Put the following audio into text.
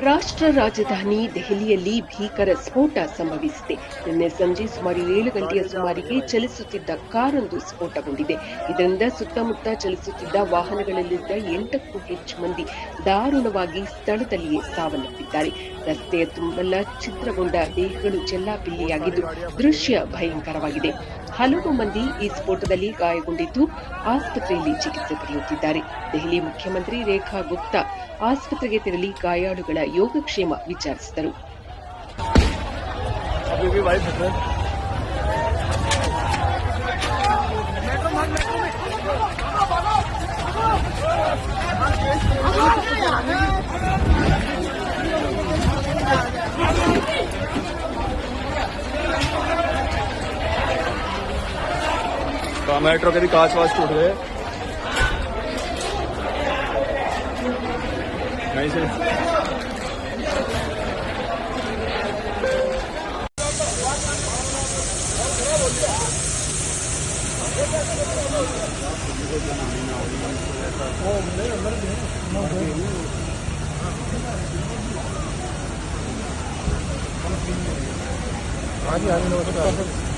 ರಾಷ್ಟ್ರ ರಾಜಧಾನಿ ದೆಹಲಿಯಲ್ಲಿ ಭೀಕರ ಸ್ಫೋಟ ಸಂಭವಿಸಿದೆ. ನಿನ್ನೆ ಸಂಜೆ ಸುಮಾರು 7 ಗಂಟೆಯ ಸುಮಾರಿಗೆ ಚಲಿಸುತ್ತಿದ್ದ ಕಾರೊಂದು ಸ್ಫೋಟಗೊಂಡಿದೆ. ಇದರಿಂದ ಸುತ್ತಮುತ್ತ ಚಲಿಸುತ್ತಿದ್ದ ವಾಹನಗಳಲ್ಲಿದ್ದ 8ಕ್ಕೂ ಹೆಚ್ಚು ಮಂದಿ ದಾರುಣವಾಗಿ ಸ್ಥಳದಲ್ಲಿಯೇ ಸಾವನ್ನಪ್ಪಿದ್ದಾರೆ. ರಸ್ತೆಯ ತುಂಬೆಲ್ಲ ಛಿದ್ರಗೊಂಡ ದೇಹಗಳು ಚೆಲ್ಲಾಪಿಲ್ಲಿಯಾಗಿದ್ದು ದೃಶ್ಯ ಭಯಂಕರವಾಗಿದೆ. ಹಲವು ಮಂದಿ ಈ ಸ್ಫೋಟದಲ್ಲಿ ಗಾಯಗೊಂಡಿದ್ದು ಆಸ್ಪತ್ರೆಯಲ್ಲಿ ಚಿಕಿತ್ಸೆ ಪಡೆಯುತ್ತಿದ್ದಾರೆ. ದೆಹಲಿ ಮುಖ್ಯಮಂತ್ರಿ ರೇಖಾ ಗುಪ್ತಾ ಆಸ್ಪತ್ರೆಗೆ ತೆರಳಿ ಗಾಯಾಳುಗಳ ಯೋಗಕ್ಷೇಮ ವಿಚಾರಿಸಿದರು. मेट्रो के भी कांच वाच टूट गए। नहीं से आगे